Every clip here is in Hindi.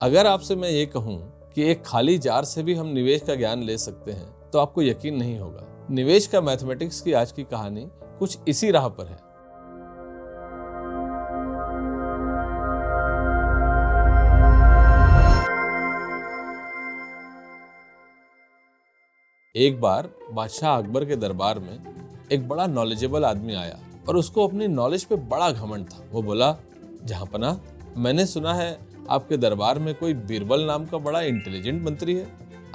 अगर आपसे मैं ये कहूं कि एक खाली जार से भी हम निवेश का ज्ञान ले सकते हैं तो आपको यकीन नहीं होगा। निवेश का मैथमेटिक्स की आज की कहानी कुछ इसी राह पर है। एक बार बादशाह अकबर के दरबार में एक बड़ा नॉलेजेबल आदमी आया और उसको अपनी नॉलेज पे बड़ा घमंड था। वो बोला, जहांपनाह, मैंने सुना है आपके दरबार में कोई बीरबल नाम का बड़ा इंटेलिजेंट मंत्री है।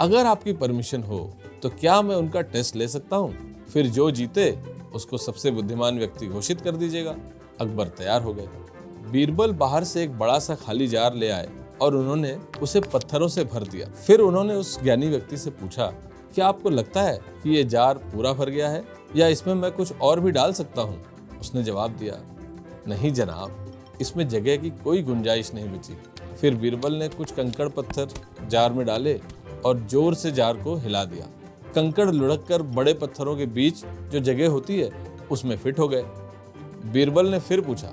अगर आपकी परमिशन हो तो क्या मैं उनका टेस्ट ले सकता हूँ? फिर जो जीते उसको सबसे बुद्धिमान व्यक्ति घोषित कर दीजिएगा। अकबर तैयार हो गए। बीरबल बाहर से एक बड़ा सा खाली जार ले आए और उन्होंने उसे पत्थरों से भर दिया। फिर उन्होंने उस ज्ञानी व्यक्ति से पूछा, क्या आपको लगता है कि ये जार पूरा भर गया है या इसमें मैं कुछ और भी डाल सकता हूँ? उसने जवाब दिया, नहीं जनाब, इसमें जगह की कोई गुंजाइश नहीं बची। फिर बीरबल ने कुछ कंकड़ पत्थर जार में डाले और जोर से जार को हिला दिया। कंकड़ लुढ़क कर बड़े पत्थरों के बीच जो जगह होती है उसमें फिट हो गए। बीरबल ने फिर पूछा,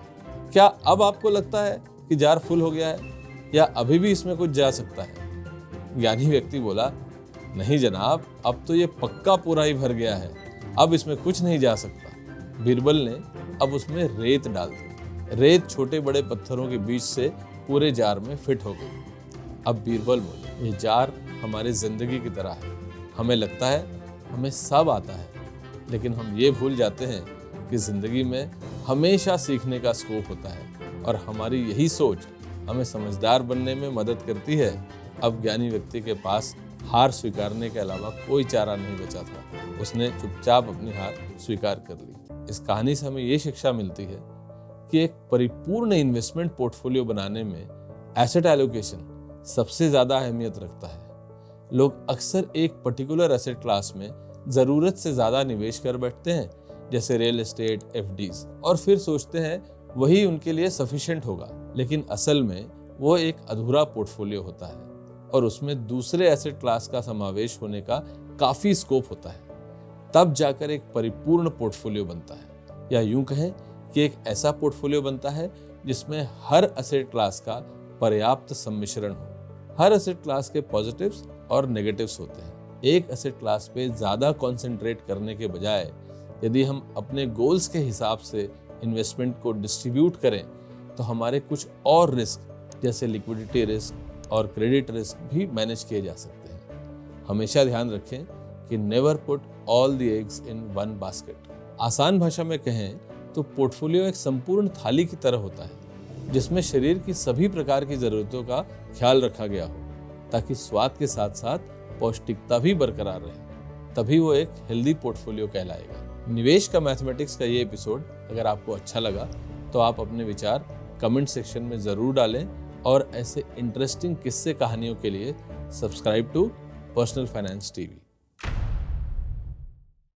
क्या अब आपको लगता है कि जार फुल हो गया है या अभी भी इसमें कुछ जा सकता है? ज्ञानी व्यक्ति बोला, नहीं जनाब, अब तो ये पक्का पूरा ही भर गया है, अब इसमें कुछ नहीं जा सकता। बीरबल ने अब उसमें रेत डाल दी। रेत छोटे बड़े पत्थरों के बीच से पूरे जार में फिट हो गई। अब बीरबल बोले, ये जार हमारी जिंदगी की तरह है। हमें लगता है हमें सब आता है, लेकिन हम ये भूल जाते हैं कि जिंदगी में हमेशा सीखने का स्कोप होता है और हमारी यही सोच हमें समझदार बनने में मदद करती है। अब ज्ञानी व्यक्ति के पास हार स्वीकारने के अलावा कोई चारा नहीं बचा था। उसने चुपचाप अपनी हार स्वीकार कर ली। इस कहानी से हमें ये शिक्षा मिलती है कि एक परिपूर्ण इन्वेस्टमेंट पोर्टफोलियो बनाने में एसेट एलोकेशन सबसे ज्यादा अहमियत रखता है। लोग अक्सर एक पर्टिकुलर एसेट क्लास में जरूरत से ज्यादा निवेश कर बैठते हैं, जैसे रियल एस्टेट, एफडीज, और फिर सोचते हैं वही उनके लिए सफिशिएंट होगा। लेकिन असल में वो एक अधूरा पोर्टफोलियो होता है और उसमें दूसरे एसेट क्लास का समावेश होने का काफी स्कोप होता है। तब जाकर एक परिपूर्ण पोर्टफोलियो बनता है, या यूं कहें कि एक ऐसा पोर्टफोलियो बनता है जिसमें हर एसेट क्लास का पर्याप्त सम्मिश्रण हो। हर एसेट क्लास के पॉजिटिव्स और नेगेटिव्स होते हैं। एक एसेट क्लास पे ज्यादा कंसंट्रेट करने के बजाय यदि हम अपने गोल्स के हिसाब से इन्वेस्टमेंट को डिस्ट्रीब्यूट करें तो हमारे कुछ और रिस्क जैसे लिक्विडिटी रिस्क और क्रेडिट रिस्क भी मैनेज किए जा सकते हैं। हमेशा ध्यान रखें कि never put all the eggs in one basket. आसान भाषा में कहें तो पोर्टफोलियो एक संपूर्ण थाली की तरह होता है जिसमें शरीर की सभी प्रकार की जरूरतों का ख्याल रखा गया हो ताकि स्वाद के साथ साथ पौष्टिकता भी बरकरार रहे। तभी वो एक हेल्दी पोर्टफोलियो कहलाएगा। निवेश का मैथमेटिक्स का ये एपिसोड अगर आपको अच्छा लगा तो आप अपने विचार कमेंट सेक्शन में जरूर डालें और ऐसे इंटरेस्टिंग किस्से कहानियों के लिए subscribe to personal finance TV.